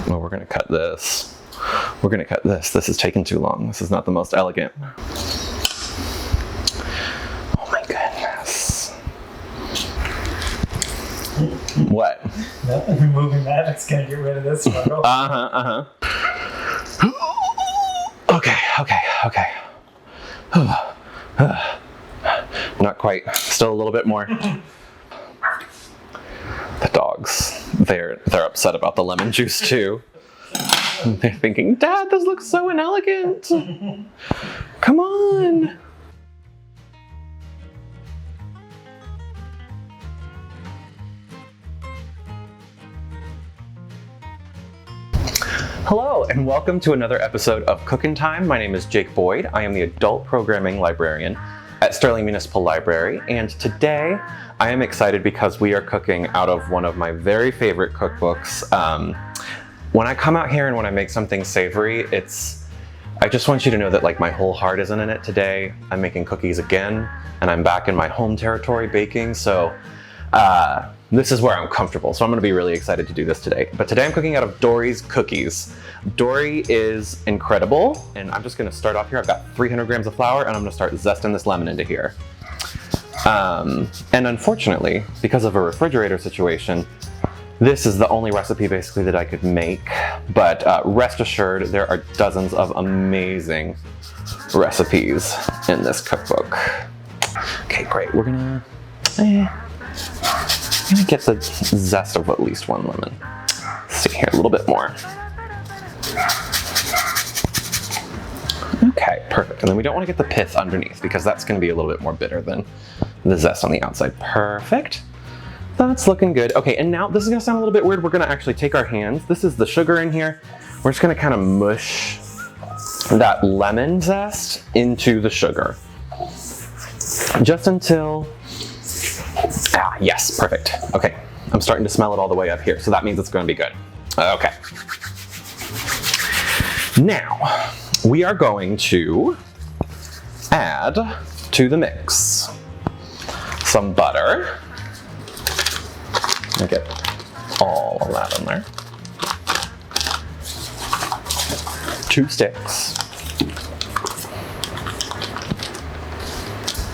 Oh, we're gonna cut this. We're gonna cut this. This is taking too long. This is not the most elegant. Oh my goodness. What? Nothing. Removing that, it's gonna get rid of this photo. Okay. Not quite. Still a little bit more. The dogs, they're upset about the lemon juice too. They're thinking, Dad, this looks so inelegant. Come on. Hello, and welcome to another episode of Cookin Time. My name is Jake Boyd. I am the adult programming librarian at Sterling Municipal Library, and today I am excited because we are cooking out of one of my very favorite cookbooks. When I come out here and when I make something savory, I just want you to know that like my whole heart isn't in it today. I'm making cookies again, and I'm back in my home territory baking, so this is where I'm comfortable, so I'm gonna be really excited to do this today. But today I'm cooking out of Dorie's cookies. Dorie is incredible, and I'm just gonna start off here. I've got 300 grams of flour, and I'm gonna start zesting this lemon into here. And unfortunately, because of a refrigerator situation, this is the only recipe basically that I could make, but rest assured, there are dozens of amazing recipes in this cookbook. Okay, great, we're gonna get the zest of at least one lemon. Let's see here, a little bit more. Okay, perfect. And then we don't want to get the pith underneath because that's going to be a little bit more bitter than the zest on the outside. Perfect. That's looking good. Okay, and now this is going to sound a little bit weird. We're going to actually take our hands. This is the sugar in here. We're just going to kind of mush that lemon zest into the sugar. Just until... Ah, yes, perfect. Okay, I'm starting to smell it all the way up here, so that means it's going to be good. Okay. Now, we are going to add to the mix some butter. I get all of that in there. 2 sticks.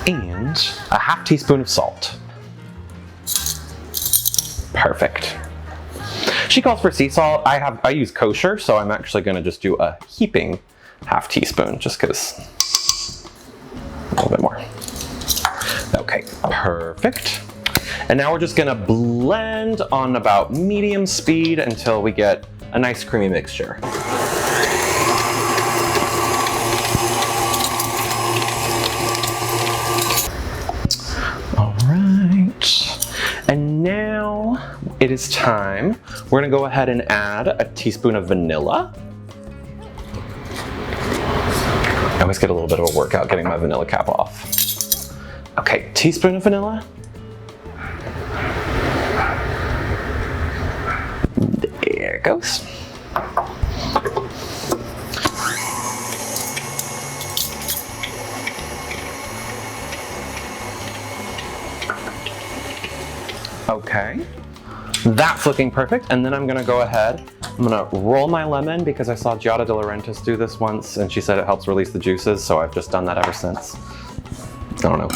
And a half teaspoon of salt. Perfect. She calls for sea salt. I use kosher, so I'm actually going to just do a heaping half teaspoon, just because a little bit more. Okay, perfect. And now we're just going to blend on about medium speed until we get a nice creamy mixture. And now it is time. We're gonna go ahead and add a teaspoon of vanilla. I always get a little bit of a workout getting my vanilla cap off. Okay, teaspoon of vanilla. There it goes. Okay, that's looking perfect. And then I'm gonna go ahead, I'm gonna roll my lemon because I saw Giada De Laurentiis do this once and she said it helps release the juices, so I've just done that ever since. I don't know,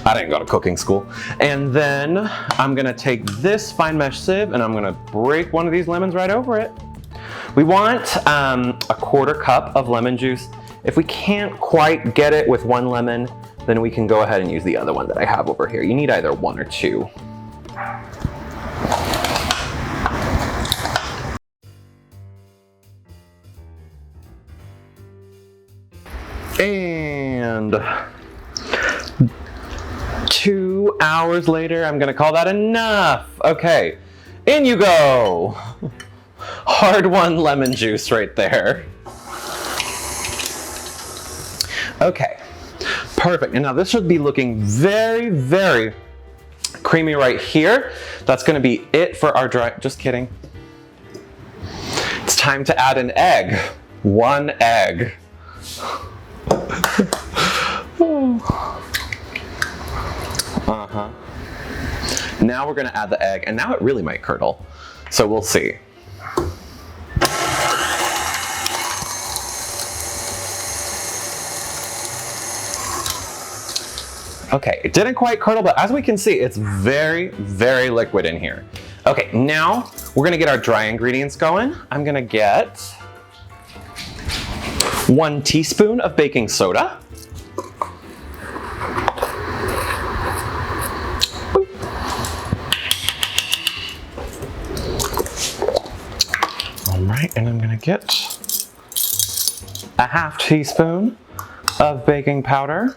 I didn't go to cooking school. And then I'm gonna take this fine mesh sieve and I'm gonna break one of these lemons right over it. We want a 1/4 cup of lemon juice. If we can't quite get it with 1 lemon, then we can go ahead and use the other one that I have over here. You need either 1 or 2. And 2 hours later, I'm gonna call that enough. Okay, in you go. Hard-won lemon juice right there. Okay, perfect. And now this should be looking very, very creamy right here. That's gonna be it for our dry, just kidding. It's time to add an egg. 1 egg. Now we're gonna add the egg, and now it really might curdle. So we'll see. Okay, it didn't quite curdle, but as we can see, it's very, very liquid in here. Okay, now we're gonna get our dry ingredients going. I'm gonna get 1 teaspoon of baking soda. All right, and I'm gonna get a 1/2 teaspoon of baking powder.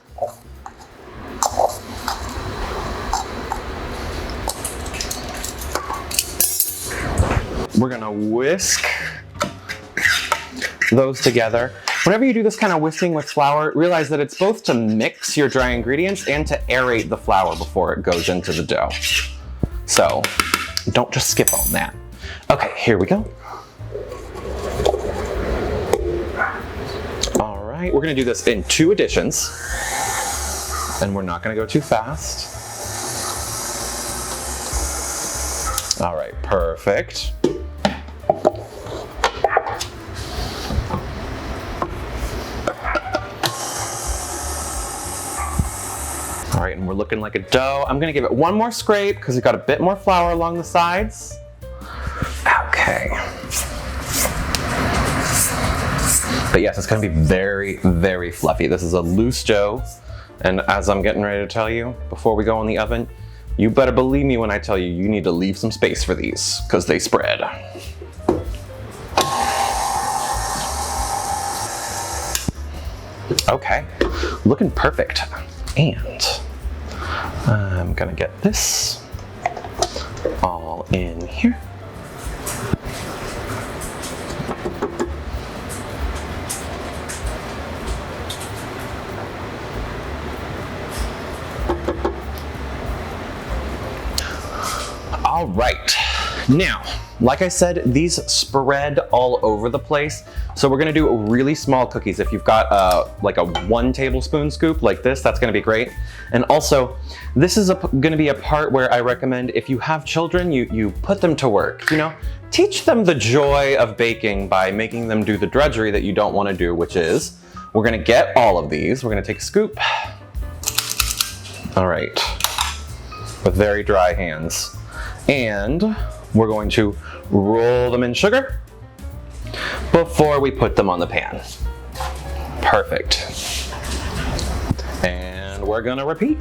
We're gonna whisk those together. Whenever you do this kind of whisking with flour, realize that it's both to mix your dry ingredients and to aerate the flour before it goes into the dough. So don't just skip on that. Okay, here we go. All right, we're gonna do this in 2 additions, and we're not gonna go too fast. All right, perfect. All right, and we're looking like a dough. I'm gonna give it 1 more scrape because we've got a bit more flour along the sides. Okay. But yes, it's gonna be very, very fluffy. This is a loose dough. And as I'm getting ready to tell you, before we go in the oven, you better believe me when I tell you, you need to leave some space for these because they spread. Okay, looking perfect. And I'm gonna get this all in here. All right, now, like I said, these spread all over the place. So we're gonna do really small cookies. If you've got like a 1 tablespoon scoop like this, that's gonna be great. And also, this is gonna be a part where I recommend if you have children, you put them to work, you know? Teach them the joy of baking by making them do the drudgery that you don't wanna do, which is, we're gonna get all of these. We're gonna take a scoop. All right, with very dry hands. And we're going to roll them in sugar before we put them on the pan. Perfect. And we're gonna repeat.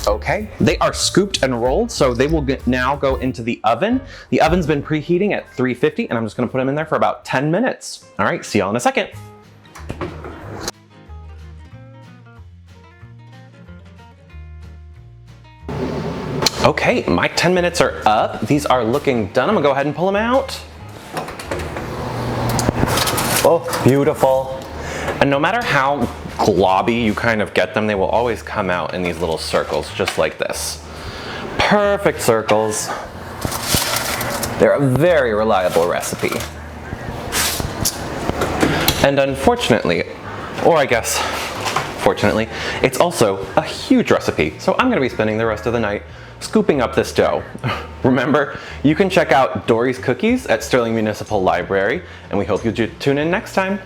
Okay, they are scooped and rolled, so they will now go into the oven. The oven's been preheating at 350, and I'm just gonna put them in there for about 10 minutes. All right, see y'all in a second. Okay, my 10 minutes are up. These are looking done. I'm gonna go ahead and pull them out. Oh, beautiful. And no matter how globby you kind of get them, they will always come out in these little circles, just like this. Perfect circles. They're a very reliable recipe. And unfortunately, or I guess fortunately, it's also a huge recipe. So I'm gonna be spending the rest of the night scooping up this dough. Remember, you can check out Dorie's Cookies at Sterling Municipal Library, and we hope you tune in next time.